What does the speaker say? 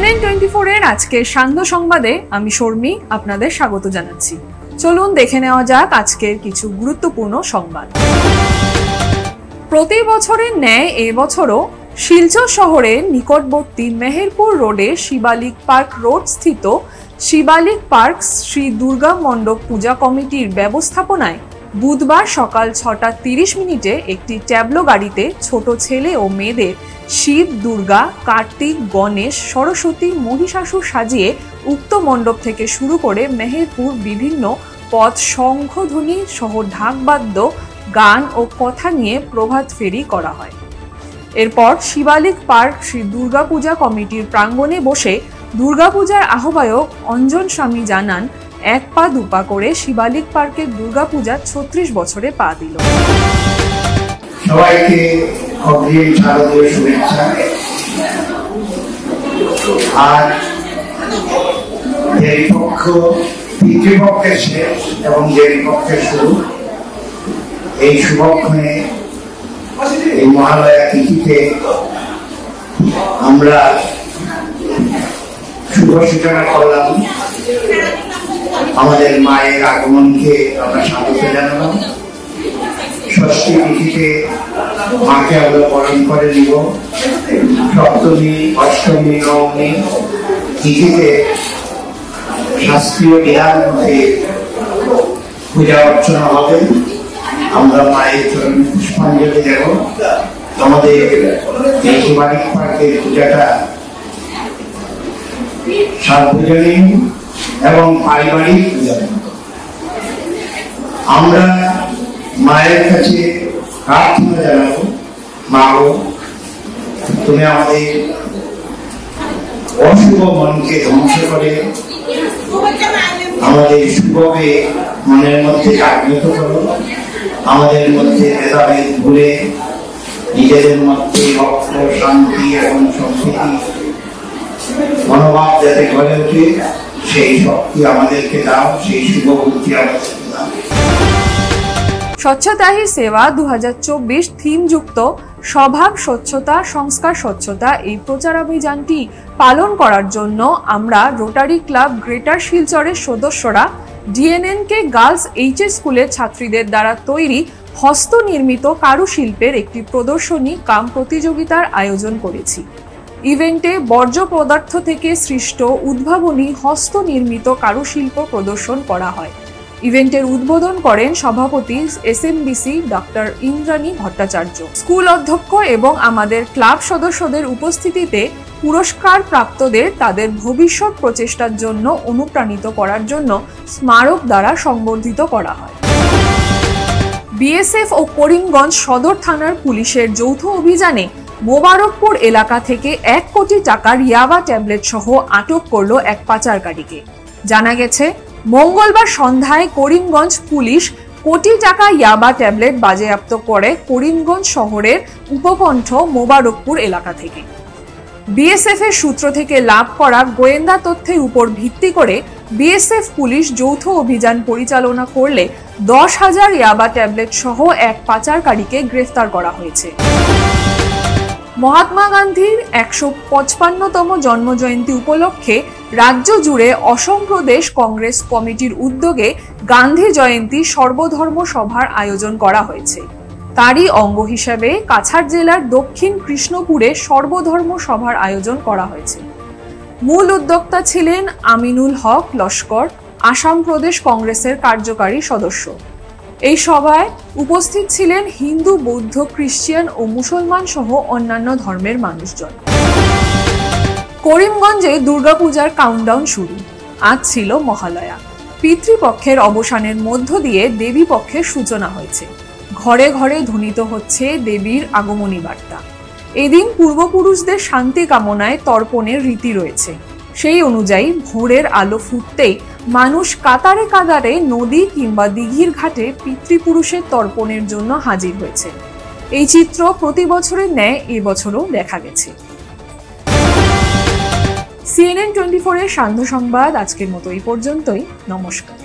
CNN24 এর আজকের সান্ধ্য সংবাদে আমি শর্মী আপনাদের স্বাগত জানাচ্ছি। চলুন দেখে নেওয়া যাক আজকের কিছু গুরুত্বপূর্ণ সংবাদ। প্রতি বছরের ন্যায় এবছরও শিলচর শহরের নিকটবর্তী মেহেরপুর রোডে শিবালিক পার্ক রোড স্থিত শিবালিক পার্ক শ্রী দুর্গা মণ্ডপ পূজা কমিটির ব্যবস্থাপনায় বুধবার সকাল 6:30 একটি ট্যাবলো গাড়িতে ছোট ছেলে ও মেয়েদের শিব, দুর্গা, কার্তিক, গণেশ, সরস্বতী, মহিষাসুর সাজিয়ে উক্ত মণ্ডপ থেকে শুরু করে মেহেরপুর বিভিন্ন পথ শঙ্খধ্বনি সহ ঢাকবাদ্য, গান ও কথা নিয়ে প্রভাত ফেরি করা হয়। এরপর শিবালিক পার্ক শ্রী দুর্গা পূজা কমিটির প্রাঙ্গণে বসে দুর্গাপূজার আহ্বায়ক অঞ্জন স্বামী জানান, এক পা দুপা করে শিবালিক পার্কের দুর্গাপূজা 36 বছরে পা দিল। সবাইকে অগ্রিম শারদীয় শুভেচ্ছা। আর দেবীপক্ষ পিতৃপক্ষের শেষ এবং দেবীপক্ষের শুরু, এই শুভক্ষণে এই মহালয়া তিথিতে আমরা শুভ সূচনা করলাম। আমাদের মায়ের আগমনকে আমরা স্বাগত জানালাম। ষষ্ঠী তিথিতে মাকে আমরা বরণ করে নিব। সপ্তমী, অষ্টমী, নবমী তিথিতে শাস্ত্রীয় বিধান মতে পূজা অর্চনা হবে। আমরা মায়ের চরণে পুষ্পাঞ্জলি দেব। আমাদের এই শিবালিক পার্কের পূজাটা সার্বজনীন এবং পারিবারিক পূজা। আমরা মায়ের কাছে প্রার্থনা জানাবো, মা গো, তুমি আমাদের অশুভ মনকে ধ্বংস করে আমাদের শুভকে মনের মধ্যে জাগ্রত করো। আমাদের মধ্যে ভেদাভেদ ভুলে নিজেদের মধ্যে রক্ত, শান্তি এবং সম্প্রীতি মনোভাব যাতে গড়ে ওঠে, সেই শক্তি আমাদেরকে দাও, সেই শুভ বুদ্ধি আমাদেরকে দাও। স্বচ্ছতা হি সেবা 2024 থিমযুক্ত স্বভাব স্বচ্ছতা, সংস্কার স্বচ্ছতা এই প্রচারাভিযানটি পালন করার জন্য আমরা রোটারি ক্লাব গ্রেটার শিলচরের সদস্যরা ডিএনএনকে গার্লস এইচএস স্কুলের ছাত্রীদের দ্বারা তৈরি হস্তনির্মিত কারুশিল্পের একটি প্রদর্শনী কাম প্রতিযোগিতার আয়োজন করেছি। ইভেন্টে বর্জ্য পদার্থ থেকে সৃষ্ট উদ্ভাবনী হস্তনির্মিত কারুশিল্প প্রদর্শন করা হয়। ইভেন্টের উদ্বোধন করেন সভাপতি এসএমবিসি ডক্টর ইন্দ্রাণী ভট্টাচার্য। স্কুল অধ্যক্ষ এবং আমাদের ক্লাব সদস্যদের উপস্থিতিতে পুরস্কার প্রাপ্তদের তাদের ভবিষ্যৎ প্রচেষ্টার জন্য অনুপ্রাণিত করার জন্য স্মারক দ্বারা সংবর্ধিত করা হয়। বিএসএফ ও করিমগঞ্জ সদর থানার পুলিশের যৌথ অভিযানে মোবারকপুর এলাকা থেকে 1 কোটি টাকার ইয়াবা ট্যাবলেট সহ আটক করল এক পাচারকারীকে। জানা গেছে, মঙ্গলবার সন্ধ্যায় করিমগঞ্জ পুলিশ কোটি টাকা ইয়াবা ট্যাবলেট বাজেয়াপ্ত করে করিমগঞ্জ শহরের উপকণ্ঠ মোবারকপুর এলাকা থেকে। বিএসএফ এর সূত্র থেকে লাভ করা গোয়েন্দা তথ্যের উপর ভিত্তি করে বিএসএফ পুলিশ যৌথ অভিযান পরিচালনা করলে 10,000 ইয়াবা ট্যাবলেট সহ এক পাচারকারীকে গ্রেফতার করা হয়েছে। মহাত্মা গান্ধীর 155তম জন্মজয়ন্তী উপলক্ষে রাজ্য জুড়ে অসম প্রদেশ কংগ্রেস কমিটির উদ্যোগে গান্ধী জয়ন্তী সর্বধর্ম সভার আয়োজন করা হয়েছে। তারই অঙ্গ হিসেবে কাছাড় জেলার দক্ষিণ কৃষ্ণপুরে সর্বধর্ম সভার আয়োজন করা হয়েছে। মূল উদ্যোক্তা ছিলেন আমিনুল হক লস্কর, আসাম প্রদেশ কংগ্রেসের কার্যকারী সদস্য। এই সভায় উপস্থিত ছিলেন হিন্দু, বৌদ্ধ, খ্রিস্টান ও মুসলমান সহ অন্যান্য ধর্মের মানুষজন। করিমগঞ্জে দুর্গাপূজার কাউন্টডাউন শুরু। আজ ছিল মহালয়া। পিতৃপক্ষের অবসানের মধ্য দিয়ে দেবী পক্ষের সূচনা হয়েছে। ঘরে ঘরে ধ্বনিত হচ্ছে দেবীর আগমনী বার্তা। এদিন পূর্বপুরুষদের শান্তি কামনায় তর্পণের রীতি রয়েছে। সেই অনুযায়ী ভোরের আলো ফুটতেই মানুষ কাতারে কাতারে নদী কিংবা দিঘির ঘাটে পিতৃপুরুষের তর্পণের জন্য হাজির হয়েছে। এই চিত্র প্রতি বছরের ন্যায় এবছরও দেখা গেছে। CNN24 এর সান্ধ্য সংবাদ আজকের মতো এই পর্যন্তই। নমস্কার।